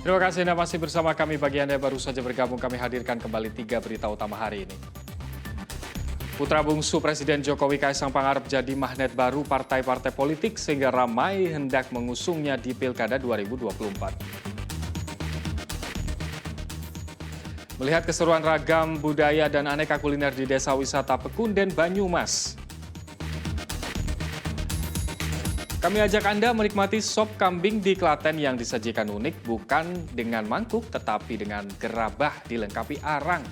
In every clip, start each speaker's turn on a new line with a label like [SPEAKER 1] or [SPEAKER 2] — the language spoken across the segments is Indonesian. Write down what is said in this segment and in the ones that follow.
[SPEAKER 1] Terima kasih Anda masih bersama kami. Bagi Anda yang baru saja bergabung, kami hadirkan kembali 3 berita utama hari ini. Putra bungsu Presiden Jokowi Kaisang Pangarep jadi magnet baru partai-partai politik sehingga ramai hendak mengusungnya di Pilkada 2024. Melihat keseruan ragam budaya dan aneka kuliner di Desa Wisata Pekunden, Banyumas. Kami ajak Anda menikmati sop kambing di Klaten yang disajikan unik, bukan dengan mangkuk, tetapi dengan gerabah dilengkapi arang.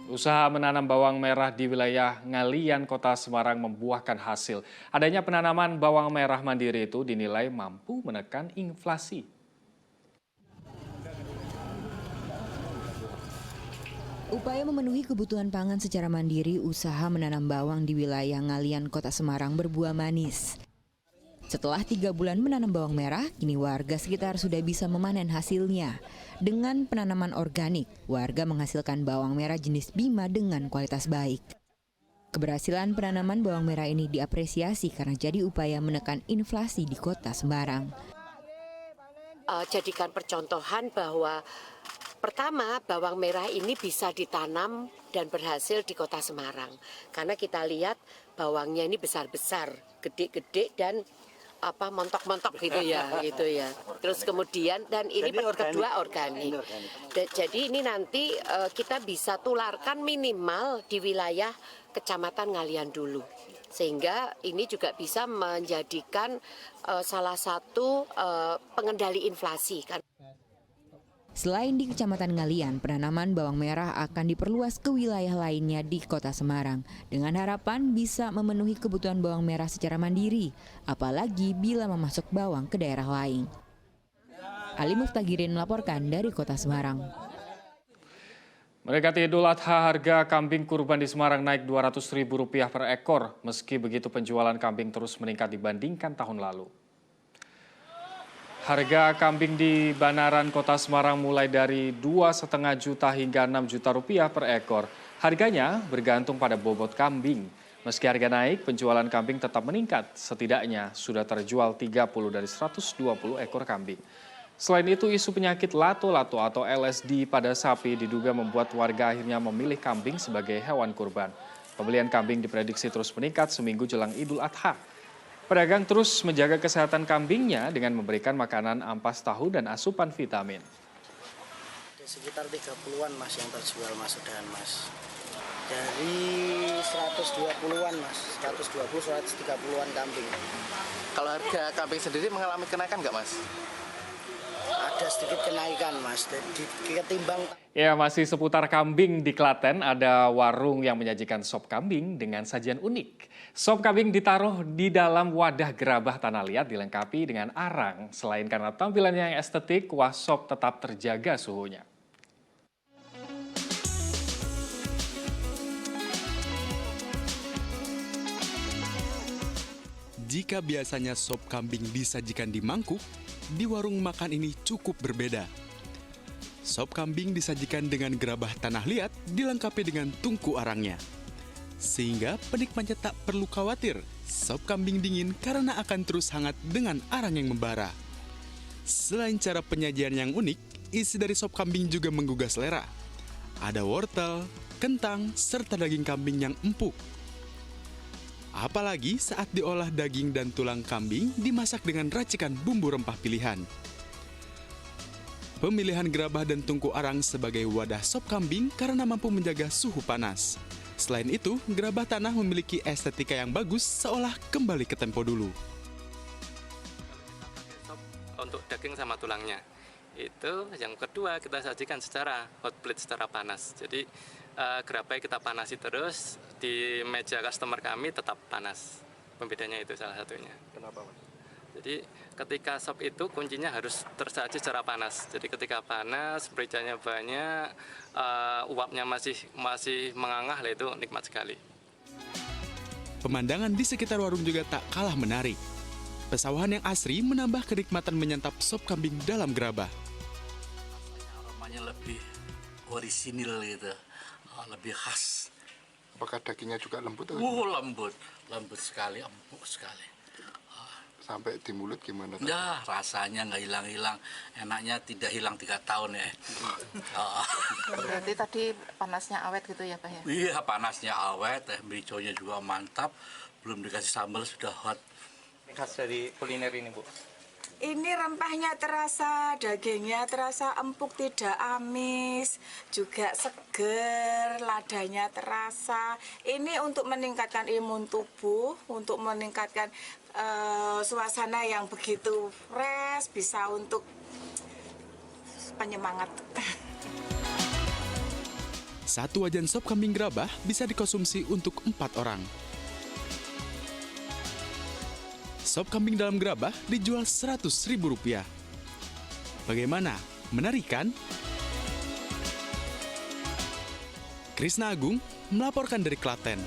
[SPEAKER 1] Usaha menanam bawang merah di wilayah Ngalian, Kota Semarang membuahkan hasil. Adanya penanaman bawang merah mandiri itu dinilai mampu menekan inflasi.
[SPEAKER 2] Upaya memenuhi kebutuhan pangan secara mandiri, usaha menanam bawang di wilayah Ngalian, Kota Semarang berbuah manis. Setelah 3 bulan menanam bawang merah, kini warga sekitar sudah bisa memanen hasilnya. Dengan penanaman organik, warga menghasilkan bawang merah jenis Bima dengan kualitas baik. Keberhasilan penanaman bawang merah ini diapresiasi karena jadi upaya menekan inflasi di Kota Semarang.
[SPEAKER 3] Jadikan percontohan bahwa pertama, bawang merah ini bisa ditanam dan berhasil di Kota Semarang. Karena kita lihat bawangnya ini besar-besar, gede-gede dan montok-montok gitu ya. Terus kemudian dan ini kedua organik. Jadi ini nanti kita bisa tularkan minimal di wilayah Kecamatan Ngalian dulu. Sehingga ini juga bisa menjadikan salah satu pengendali inflasi kan.
[SPEAKER 2] Selain di Kecamatan Ngalian, penanaman bawang merah akan diperluas ke wilayah lainnya di Kota Semarang dengan harapan bisa memenuhi kebutuhan bawang merah secara mandiri, apalagi bila memasuk bawang ke daerah lain. Ali Muftagirin melaporkan dari Kota Semarang.
[SPEAKER 1] Mendekati Idul Adha, harga kambing kurban di Semarang naik Rp200.000 per ekor. Meski begitu, penjualan kambing terus meningkat dibandingkan tahun lalu. Harga kambing di Banaran, Kota Semarang mulai dari 2,5 juta hingga 6 juta rupiah per ekor. Harganya bergantung pada bobot kambing. Meski harga naik, penjualan kambing tetap meningkat. Setidaknya sudah terjual 30 dari 120 ekor kambing. Selain itu, isu penyakit lato-lato atau LSD pada sapi diduga membuat warga akhirnya memilih kambing sebagai hewan kurban. Pembelian kambing diprediksi terus meningkat seminggu jelang Idul Adha. Pedagang terus menjaga kesehatan kambingnya dengan memberikan makanan ampas tahu dan asupan vitamin.
[SPEAKER 4] Sekitar 30-an mas yang terjual mas sudahan mas. Dari 120-an mas, 120-130-an kambing.
[SPEAKER 5] Kalau harga kambing sendiri mengalami kenaikan nggak mas?
[SPEAKER 4] Ada sedikit kenaikan mas, ketimbang.
[SPEAKER 1] Ya, masih seputar kambing di Klaten, ada warung yang menyajikan sop kambing dengan sajian unik. Sop kambing ditaruh di dalam wadah gerabah tanah liat dilengkapi dengan arang. Selain karena tampilannya yang estetik, kuah sop tetap terjaga suhunya.
[SPEAKER 6] Jika biasanya sop kambing disajikan di mangkuk, di warung makan ini cukup berbeda. Sop kambing disajikan dengan gerabah tanah liat dilengkapi dengan tungku arangnya. Sehingga penikmatnya tak perlu khawatir sop kambing dingin karena akan terus hangat dengan arang yang membara. Selain cara penyajian yang unik, isi dari sop kambing juga menggugah selera. Ada wortel, kentang, serta daging kambing yang empuk. Apalagi saat diolah daging dan tulang kambing dimasak dengan racikan bumbu rempah pilihan. Pemilihan gerabah dan tungku arang sebagai wadah sop kambing karena mampu menjaga suhu panas. Selain itu, gerabah tanah memiliki estetika yang bagus seolah kembali ke tempo dulu.
[SPEAKER 7] Untuk daging sama tulangnya. Itu yang kedua kita sajikan secara hot plate, secara panas. Jadi gerabah kita panasi terus, di meja customer kami tetap panas. Pembedanya itu salah satunya.
[SPEAKER 5] Kenapa mas?
[SPEAKER 7] Jadi ketika sop itu kuncinya harus tersaji secara panas. Jadi ketika panas, mericanya banyak, uapnya masih mengangah, itu nikmat sekali.
[SPEAKER 6] Pemandangan di sekitar warung juga tak kalah menarik. Pesawahan yang asri menambah kenikmatan menyantap sop kambing dalam gerabah.
[SPEAKER 8] Aromanya lebih orisinil gitu, lebih khas. Apakah dagingnya juga lembut?
[SPEAKER 9] Lembut, lembut sekali, empuk sekali.
[SPEAKER 8] Sampai di mulut gimana?
[SPEAKER 9] Ya, rasanya nggak hilang-hilang. Enaknya tidak hilang 3 tahun ya.
[SPEAKER 10] Berarti tadi panasnya awet gitu ya Pak ya?
[SPEAKER 9] Iya, panasnya awet, mericonya juga mantap. Belum dikasih sambal sudah hot.
[SPEAKER 5] Khas dari kuliner ini, Bu.
[SPEAKER 11] Ini rempahnya terasa, dagingnya terasa empuk, tidak amis, juga seger, ladanya terasa. Ini untuk meningkatkan imun tubuh, untuk meningkatkan suasana yang begitu fresh, bisa untuk penyemangat.
[SPEAKER 6] Satu wajan sop kambing gerabah bisa dikonsumsi untuk 4 orang. Sop kambing dalam gerabah dijual Rp100.000. Bagaimana? Menarik kan? Krisna Agung melaporkan dari Klaten.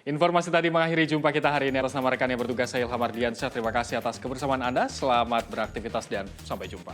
[SPEAKER 1] Informasi tadi mengakhiri jumpa kita hari ini. Atas nama rekan yang bertugas, saya Ilham Ardiansyah. Terima kasih atas kebersamaan Anda. Selamat beraktivitas dan sampai jumpa.